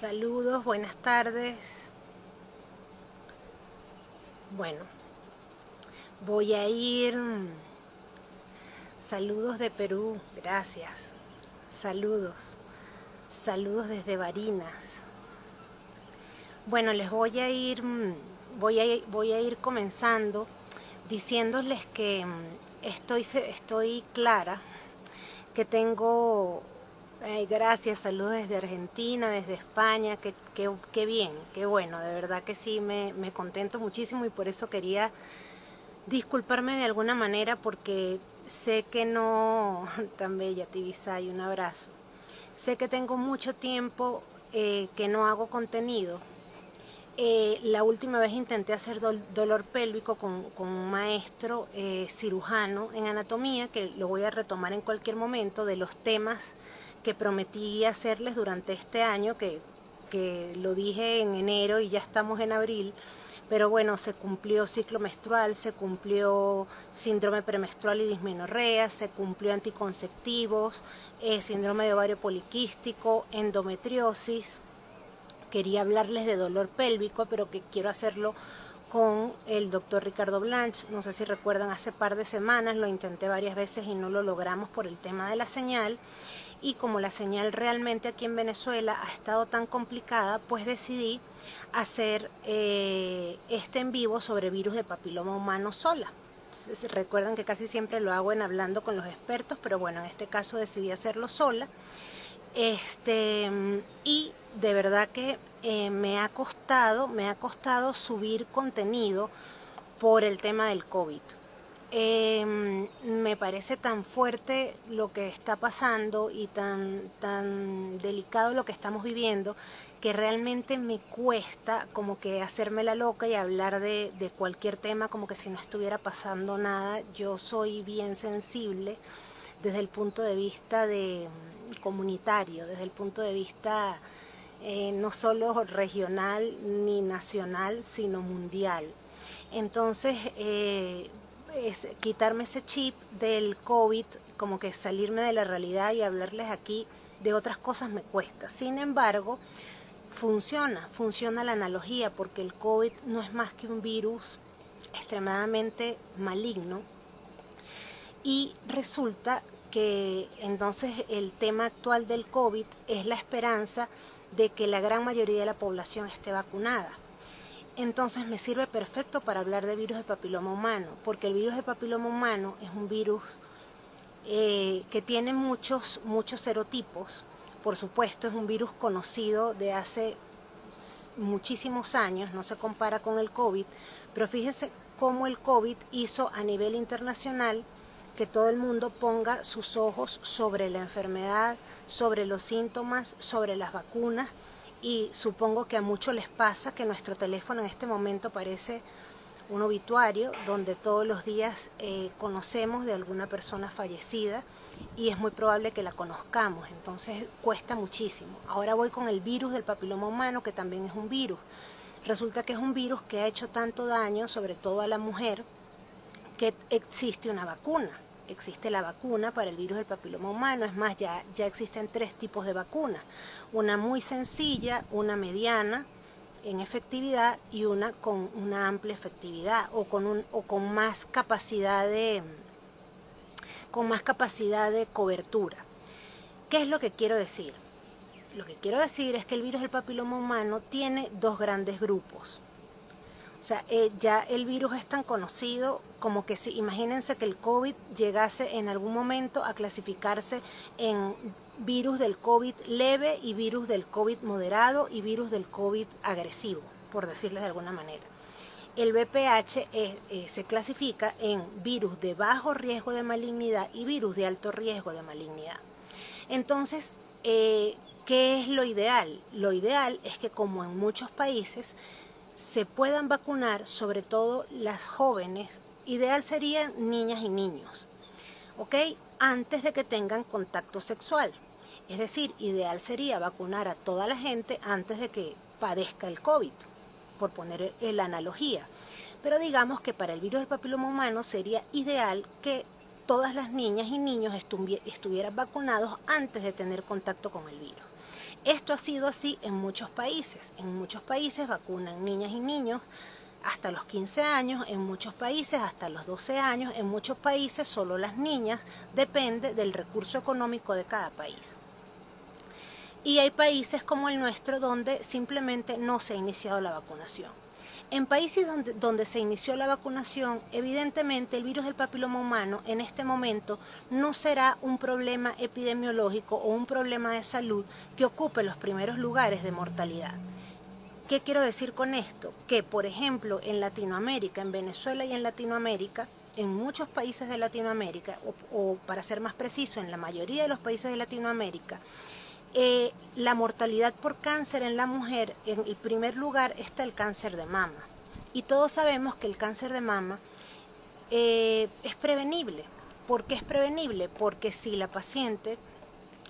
Saludos, buenas tardes. Bueno, voy a ir. Saludos de Perú, gracias. Saludos. Saludos desde Barinas. Bueno, les voy a ir comenzando diciéndoles que estoy clara, que tengo. Gracias, saludos desde Argentina, desde España, qué bien, qué bueno, de verdad que sí, me contento muchísimo y por eso quería disculparme de alguna manera porque sé que no, tan bella Tibisay, un abrazo, sé que tengo mucho tiempo que no hago contenido. La última vez intenté hacer dolor pélvico con un maestro cirujano en anatomía, que lo voy a retomar en cualquier momento, de los temas que prometí hacerles durante este año, que lo dije en enero y ya estamos en abril, pero bueno, se cumplió ciclo menstrual, se cumplió síndrome premenstrual y dismenorrea, se cumplió anticonceptivos, síndrome de ovario poliquístico, endometriosis. Quería hablarles de dolor pélvico, pero que quiero hacerlo con el doctor Ricardo Blanch. No sé si recuerdan, hace par de semanas lo intenté varias veces y no lo logramos por el tema de la señal. Y como la señal realmente aquí en Venezuela ha estado tan complicada, pues decidí hacer este en vivo sobre virus de papiloma humano sola. Recuerdan que casi siempre lo hago en hablando con los expertos, pero bueno, en este caso decidí hacerlo sola. Y de verdad que me ha costado subir contenido por el tema del COVID. Me parece tan fuerte lo que está pasando y tan delicado lo que estamos viviendo, que realmente me cuesta como que hacerme la loca y hablar de cualquier tema como que si no estuviera pasando nada. Yo soy bien sensible desde el punto de vista comunitario, desde el punto de vista no solo regional ni nacional, sino mundial. Entonces, es quitarme ese chip del COVID, como que salirme de la realidad y hablarles aquí de otras cosas me cuesta. Sin embargo, funciona la analogía, porque el COVID no es más que un virus extremadamente maligno. Y resulta que entonces el tema actual del COVID es la esperanza de que la gran mayoría de la población esté vacunada. Entonces me sirve perfecto para hablar de virus de papiloma humano, porque el virus de papiloma humano es un virus que tiene muchos serotipos. Por supuesto, es un virus conocido de hace muchísimos años, no se compara con el COVID, pero fíjense cómo el COVID hizo a nivel internacional que todo el mundo ponga sus ojos sobre la enfermedad, sobre los síntomas, sobre las vacunas, y supongo que a muchos les pasa que nuestro teléfono en este momento parece un obituario donde todos los días conocemos de alguna persona fallecida y es muy probable que la conozcamos, entonces cuesta muchísimo. Ahora voy con el virus del papiloma humano, que también es un virus. Resulta que es un virus que ha hecho tanto daño, sobre todo a la mujer, que existe una vacuna. Existe la vacuna para el virus del papiloma humano. Es más, ya existen 3 tipos de vacunas. Una muy sencilla, una mediana en efectividad y una con una amplia efectividad o con más capacidad de cobertura. ¿Qué es lo que quiero decir? Lo que quiero decir es que el virus del papiloma humano tiene 2 grandes grupos. O sea, ya el virus es tan conocido como que imagínense que el COVID llegase en algún momento a clasificarse en virus del COVID leve y virus del COVID moderado y virus del COVID agresivo, por decirles de alguna manera. El VPH se clasifica en virus de bajo riesgo de malignidad y virus de alto riesgo de malignidad. Entonces, ¿qué es lo ideal? Lo ideal es que, como en muchos países, se puedan vacunar sobre todo las jóvenes. Ideal serían niñas y niños, ¿ok? Antes de que tengan contacto sexual. Es decir, ideal sería vacunar a toda la gente antes de que padezca el COVID, por poner la analogía. Pero digamos que para el virus del papiloma humano sería ideal que todas las niñas y niños estuvieran vacunados antes de tener contacto con el virus. Esto ha sido así en muchos países. En muchos países vacunan niñas y niños hasta los 15 años, en muchos países hasta los 12 años, en muchos países solo las niñas, depende del recurso económico de cada país. Y hay países como el nuestro donde simplemente no se ha iniciado la vacunación. En países donde se inició la vacunación, evidentemente el virus del papiloma humano en este momento no será un problema epidemiológico o un problema de salud que ocupe los primeros lugares de mortalidad. ¿Qué quiero decir con esto? Que, por ejemplo, en Latinoamérica, en Venezuela y en Latinoamérica, en muchos países de Latinoamérica, o para ser más preciso, en la mayoría de los países de Latinoamérica, la mortalidad por cáncer en la mujer, en el primer lugar está el cáncer de mama. Y todos sabemos que el cáncer de mama es prevenible. ¿Por qué es prevenible? Porque si la paciente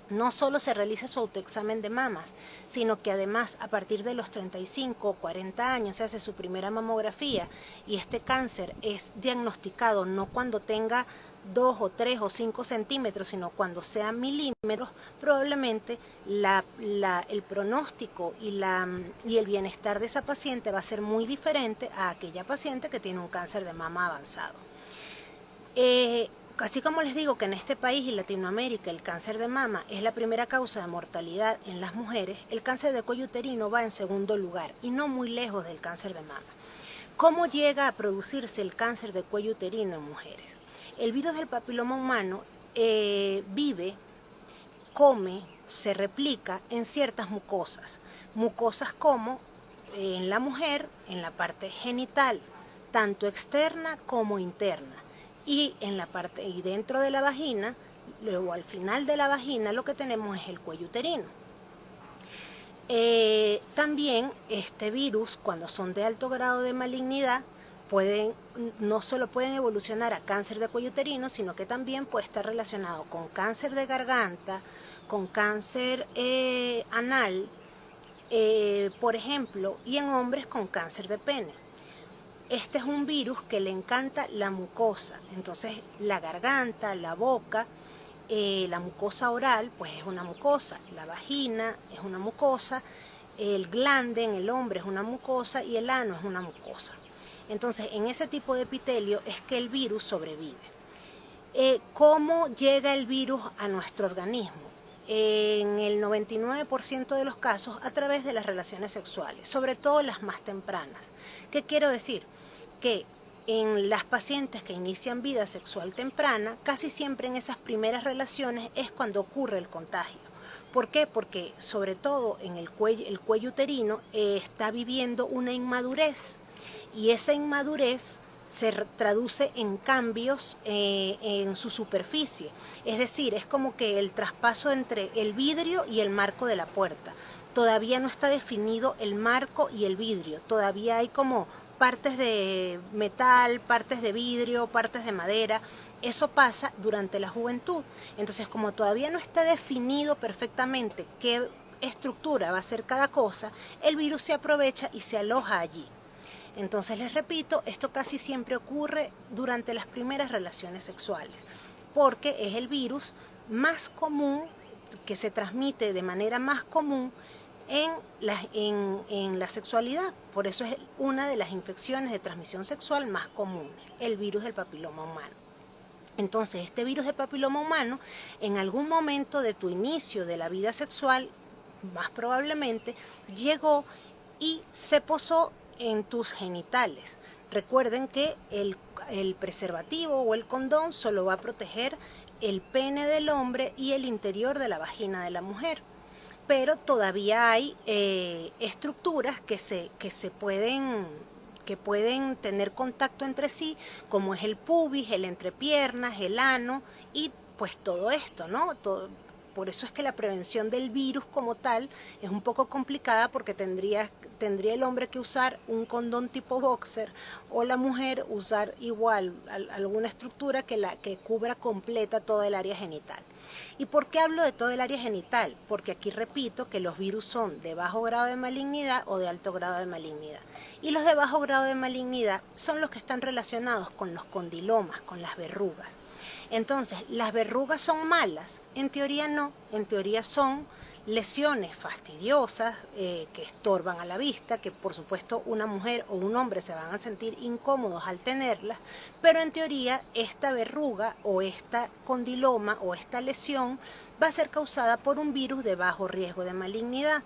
no solo se realiza su autoexamen de mamas, sino que además a partir de los 35 o 40 años se hace su primera mamografía y este cáncer es diagnosticado no cuando tenga 2 o 3 o 5 centímetros, sino cuando sea milímetros, probablemente el pronóstico y el bienestar de esa paciente va a ser muy diferente a aquella paciente que tiene un cáncer de mama avanzado. Así como les digo que en este país y Latinoamérica el cáncer de mama es la primera causa de mortalidad en las mujeres, el cáncer de cuello uterino va en segundo lugar y no muy lejos del cáncer de mama. ¿Cómo llega a producirse el cáncer de cuello uterino en mujeres? El virus del papiloma humano vive, come, se replica en ciertas mucosas. Mucosas como en la mujer, en la parte genital, tanto externa como interna. Y en la parte y dentro de la vagina, luego al final de la vagina lo que tenemos es el cuello uterino. También este virus, cuando son de alto grado de malignidad, no solo pueden evolucionar a cáncer de cuello uterino, sino que también puede estar relacionado con cáncer de garganta, con cáncer anal, por ejemplo, y en hombres con cáncer de pene. Este es un virus que le encanta la mucosa, entonces la garganta, la boca, la mucosa oral, pues es una mucosa, la vagina es una mucosa, el glande en el hombre es una mucosa y el ano es una mucosa. Entonces, en ese tipo de epitelio es que el virus sobrevive. ¿Cómo llega el virus a nuestro organismo? En el 99% de los casos a través de las relaciones sexuales, sobre todo las más tempranas. ¿Qué quiero decir? Que en las pacientes que inician vida sexual temprana, casi siempre en esas primeras relaciones es cuando ocurre el contagio. ¿Por qué? Porque sobre todo en el cuello uterino está viviendo una inmadurez y esa inmadurez se traduce en cambios en su superficie. Es decir, es como que el traspaso entre el vidrio y el marco de la puerta. Todavía no está definido el marco y el vidrio, todavía hay como partes de metal, partes de vidrio, partes de madera. Eso pasa durante la juventud. Entonces, como todavía no está definido perfectamente qué estructura va a ser cada cosa, el virus se aprovecha y se aloja allí. Entonces, les repito, esto casi siempre ocurre durante las primeras relaciones sexuales, porque es el virus más común, que se transmite de manera más común en la sexualidad. Por eso es una de las infecciones de transmisión sexual más comunes, el virus del papiloma humano. Entonces, este virus del papiloma humano, en algún momento de tu inicio de la vida sexual, más probablemente, llegó y se posó en tus genitales. Recuerden que el preservativo o el condón solo va a proteger el pene del hombre y el interior de la vagina de la mujer. Pero todavía hay estructuras que pueden tener contacto entre sí, como es el pubis, el entrepiernas, el ano y pues todo esto, ¿no? Por eso es que la prevención del virus como tal es un poco complicada porque tendría el hombre que usar un condón tipo boxer o la mujer usar igual alguna estructura que cubra completa todo el área genital. ¿Y por qué hablo de todo el área genital? Porque aquí repito que los virus son de bajo grado de malignidad o de alto grado de malignidad. Y los de bajo grado de malignidad son los que están relacionados con los condilomas, con las verrugas. Entonces, ¿las verrugas son malas? En teoría no, en teoría son lesiones fastidiosas que estorban a la vista, que por supuesto una mujer o un hombre se van a sentir incómodos al tenerlas, pero en teoría esta verruga o esta condiloma o esta lesión va a ser causada por un virus de bajo riesgo de malignidad.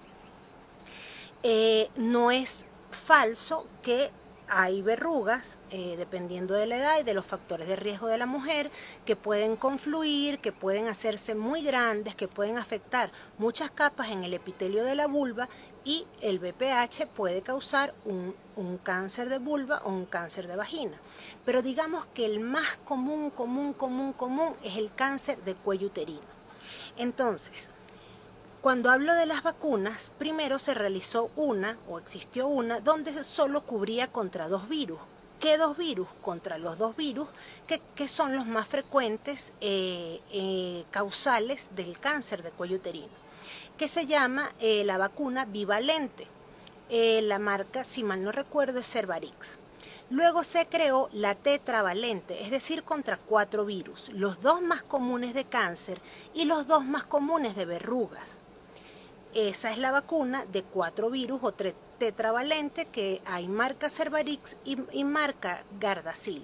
No es falso que hay verrugas, dependiendo de la edad y de los factores de riesgo de la mujer, que pueden confluir, que pueden hacerse muy grandes, que pueden afectar muchas capas en el epitelio de la vulva, y el BPH puede causar un cáncer de vulva o un cáncer de vagina. Pero digamos que el más común es el cáncer de cuello uterino. Entonces, cuando hablo de las vacunas, primero se realizó existió una, donde solo cubría contra 2 virus. ¿Qué 2 virus? Contra los 2 virus que son los más frecuentes causales del cáncer de cuello uterino, que se llama la vacuna bivalente. La marca, si mal no recuerdo, es Cervarix. Luego se creó la tetravalente, es decir, contra 4 virus, los 2 más comunes de cáncer y los 2 más comunes de verrugas. Esa es la vacuna de 4 virus o tetravalente, que hay marca Cervarix y marca Gardasil.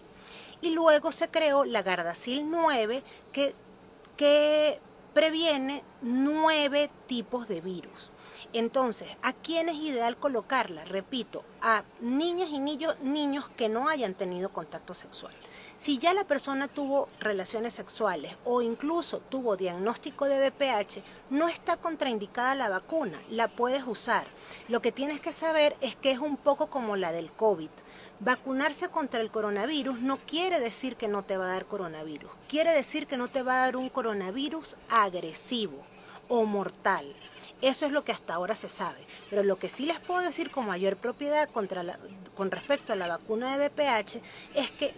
Y luego se creó la Gardasil 9 que previene 9 tipos de virus. Entonces, ¿a quién es ideal colocarla? Repito, a niñas y niños que no hayan tenido contacto sexual. Si ya la persona tuvo relaciones sexuales o incluso tuvo diagnóstico de BPH, no está contraindicada la vacuna, la puedes usar. Lo que tienes que saber es que es un poco como la del COVID. Vacunarse contra el coronavirus no quiere decir que no te va a dar coronavirus, quiere decir que no te va a dar un coronavirus agresivo o mortal. Eso es lo que hasta ahora se sabe, pero lo que sí les puedo decir con mayor propiedad con respecto a la vacuna de BPH es que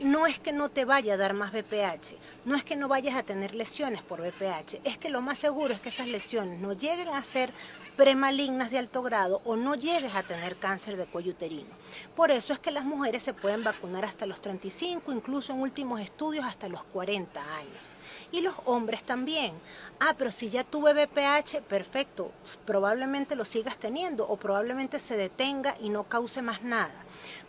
no te vaya a dar más BPH, no es que no vayas a tener lesiones por BPH, es que lo más seguro es que esas lesiones no lleguen a ser premalignas de alto grado o no llegues a tener cáncer de cuello uterino. Por eso es que las mujeres se pueden vacunar hasta los 35, incluso en últimos estudios hasta los 40 años. Y los hombres también. Pero si ya tuve BPH, perfecto, probablemente lo sigas teniendo o probablemente se detenga y no cause más nada.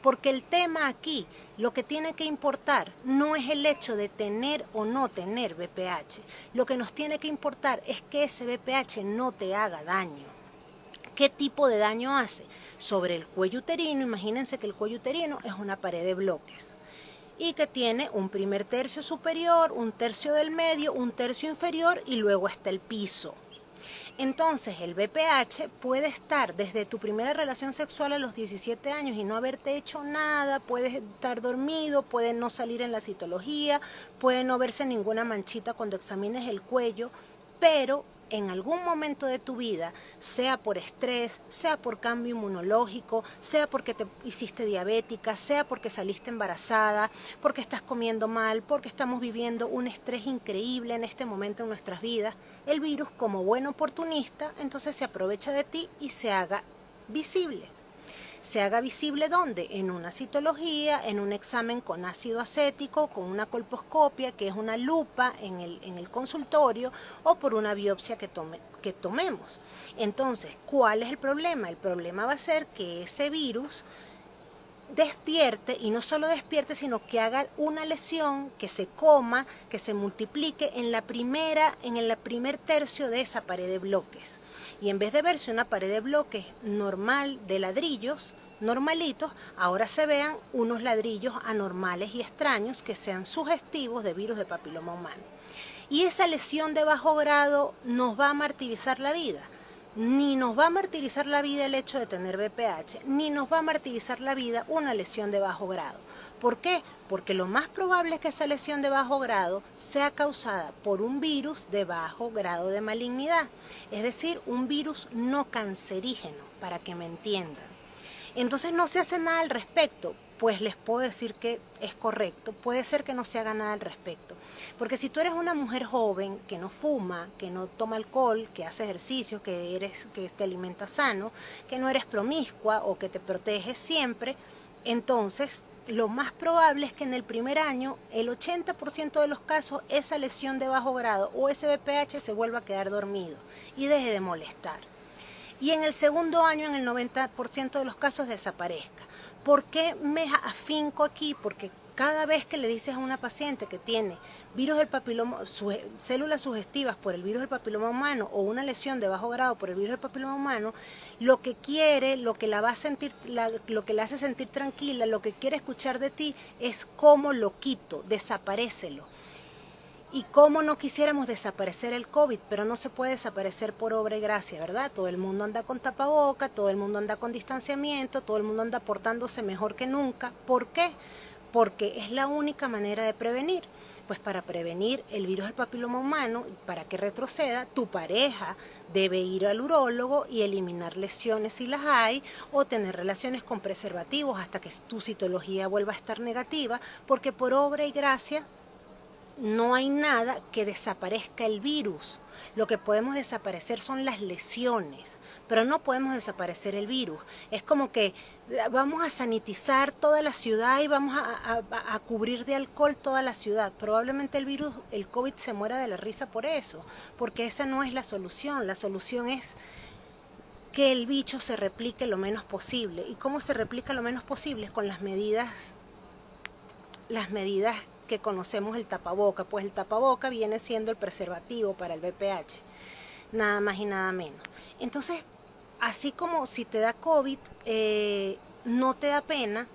Porque el tema aquí, lo que tiene que importar no es el hecho de tener o no tener BPH. Lo que nos tiene que importar es que ese BPH no te haga daño. ¿Qué tipo de daño hace? Sobre el cuello uterino, imagínense que el cuello uterino es una pared de bloques y que tiene un primer tercio superior, un tercio del medio, un tercio inferior y luego está el piso. Entonces el BPH puede estar desde tu primera relación sexual a los 17 años y no haberte hecho nada, puedes estar dormido, puede no salir en la citología, puede no verse ninguna manchita cuando examines el cuello, pero en algún momento de tu vida, sea por estrés, sea por cambio inmunológico, sea porque te hiciste diabética, sea porque saliste embarazada, porque estás comiendo mal, porque estamos viviendo un estrés increíble en este momento en nuestras vidas, el virus, como buen oportunista, entonces se aprovecha de ti y se haga visible. ¿Se haga visible dónde? En una citología, en un examen con ácido acético, con una colposcopia, que es una lupa en el consultorio, o por una biopsia que tomemos. Entonces, ¿cuál es el problema? El problema va a ser que ese virus despierte, y no solo despierte, sino que haga una lesión, que se coma, que se multiplique en el primer tercio de esa pared de bloques. Y en vez de verse una pared de bloques normal de ladrillos, normalitos, ahora se vean unos ladrillos anormales y extraños que sean sugestivos de virus de papiloma humano. Y esa lesión de bajo grado nos va a martirizar la vida. Ni nos va a martirizar la vida el hecho de tener BPH, ni nos va a martirizar la vida una lesión de bajo grado. ¿Por qué? Porque lo más probable es que esa lesión de bajo grado sea causada por un virus de bajo grado de malignidad, es decir, un virus no cancerígeno, para que me entiendan. Entonces no se hace nada al respecto. Pues les puedo decir que es correcto, puede ser que no se haga nada al respecto. Porque si tú eres una mujer joven que no fuma, que no toma alcohol, que hace ejercicio, que te alimentas sano, que no eres promiscua o que te proteges siempre, entonces lo más probable es que en el primer año, el 80% de los casos, esa lesión de bajo grado o ese BPH se vuelva a quedar dormido y deje de molestar. Y en el segundo año, en el 90% de los casos, desaparezca. ¿Por qué me afinco aquí? Porque cada vez que le dices a una paciente que tiene virus del papiloma, células sugestivas por el virus del papiloma humano o una lesión de bajo grado por el virus del papiloma humano, lo que quiere, lo que la va a sentir, lo que la hace sentir tranquila, lo que quiere escuchar de ti es cómo lo quito, desaparécelo. Y cómo no quisiéramos desaparecer el COVID, pero no se puede desaparecer por obra y gracia, ¿verdad? Todo el mundo anda con tapaboca, todo el mundo anda con distanciamiento, todo el mundo anda portándose mejor que nunca. ¿Por qué? Porque es la única manera de prevenir. Pues para prevenir el virus del papiloma humano, para que retroceda, tu pareja debe ir al urólogo y eliminar lesiones si las hay, o tener relaciones con preservativos hasta que tu citología vuelva a estar negativa, porque por obra y gracia no hay nada que desaparezca el virus. Lo que podemos desaparecer son las lesiones, pero no podemos desaparecer el virus. Es como que vamos a sanitizar toda la ciudad y vamos a cubrir de alcohol toda la ciudad. Probablemente el virus, el COVID, se muera de la risa por eso, porque esa no es la solución. La solución es que el bicho se replique lo menos posible. ¿Y cómo se replica lo menos posible? Con las medidas que conocemos el tapaboca. Pues el tapaboca viene siendo el preservativo para el VPH, nada más y nada menos. Entonces, así como si te da COVID, no te da pena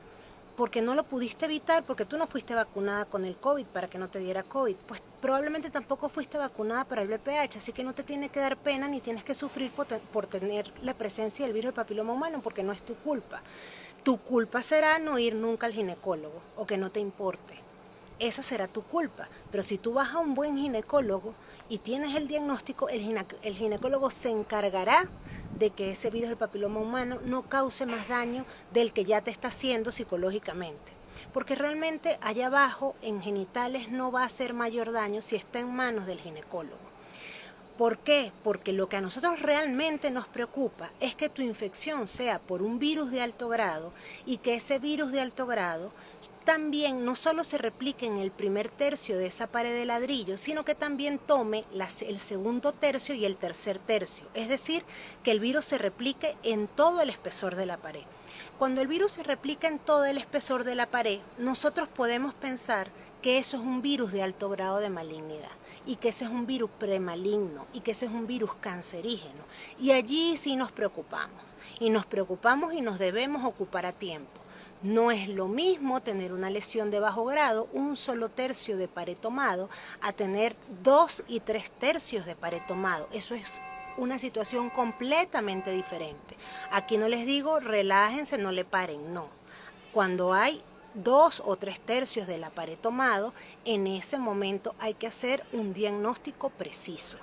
porque no lo pudiste evitar, porque tú no fuiste vacunada con el COVID para que no te diera COVID, pues probablemente tampoco fuiste vacunada para el VPH, así que no te tiene que dar pena ni tienes que sufrir por tener la presencia del virus del papiloma humano, porque no es tu culpa. Tu culpa será no ir nunca al ginecólogo o que no te importe. Esa será tu culpa. Pero si tú vas a un buen ginecólogo y tienes el diagnóstico, el ginecólogo se encargará de que ese virus del papiloma humano no cause más daño del que ya te está haciendo psicológicamente. Porque realmente allá abajo, en genitales, no va a hacer mayor daño si está en manos del ginecólogo. ¿Por qué? Porque lo que a nosotros realmente nos preocupa es que tu infección sea por un virus de alto grado y que ese virus de alto grado también no solo se replique en el primer tercio de esa pared de ladrillo, sino que también tome el segundo tercio y el tercer tercio. Es decir, que el virus se replique en todo el espesor de la pared. Cuando el virus se replica en todo el espesor de la pared, nosotros podemos pensar que eso es un virus de alto grado de malignidad y que ese es un virus premaligno y que ese es un virus cancerígeno. Y allí sí nos preocupamos y nos debemos ocupar a tiempo. No es lo mismo tener una lesión de bajo grado, un solo tercio de pared tomado, a tener 2 y 3 tercios de pared tomado. Eso es una situación completamente diferente. Aquí no les digo relájense, no le paren, no. Cuando hay 2 o 3 tercios de la pared tomado, en ese momento hay que hacer un diagnóstico preciso.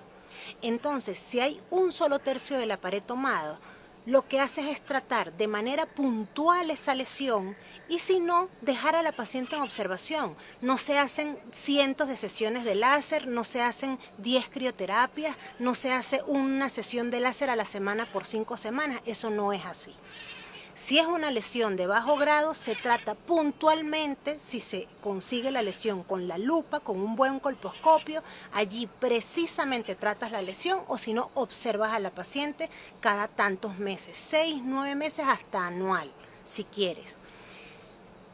Entonces, si hay un solo tercio de la pared tomado, lo que haces es tratar de manera puntual esa lesión y si no, dejar a la paciente en observación. No se hacen cientos de sesiones de láser, no se hacen 10 crioterapias, no se hace una sesión de láser a la semana por 5 semanas, eso no es así. Si es una lesión de bajo grado, se trata puntualmente, si se consigue la lesión con la lupa, con un buen colposcopio, allí precisamente tratas la lesión o si no, observas a la paciente cada tantos meses, 6, 9 meses hasta anual, si quieres.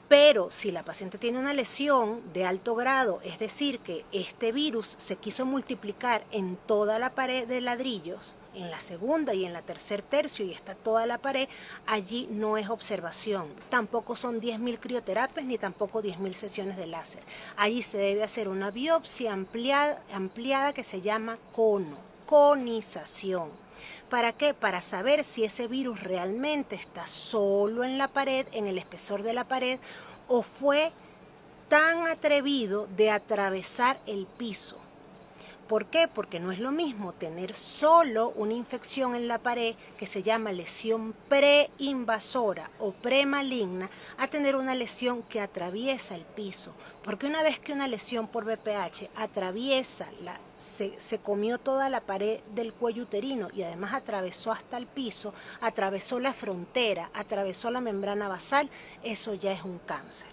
Pero si la paciente tiene una lesión de alto grado, es decir, que este virus se quiso multiplicar en toda la pared de ladrillos, en la segunda y en la tercer tercio y está toda la pared, allí no es observación. Tampoco son 10.000 crioterapias ni tampoco 10.000 sesiones de láser. Allí se debe hacer una biopsia ampliada que se llama conización. ¿Para qué? Para saber si ese virus realmente está solo en la pared, en el espesor de la pared, o fue tan atrevido de atravesar el piso. ¿Por qué? Porque no es lo mismo tener solo una infección en la pared que se llama lesión preinvasora o premaligna a tener una lesión que atraviesa el piso. Porque una vez que una lesión por VPH atraviesa, se comió toda la pared del cuello uterino y además atravesó hasta el piso, atravesó la frontera, atravesó la membrana basal, eso ya es un cáncer.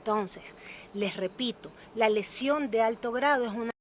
Entonces, les repito, la lesión de alto grado es una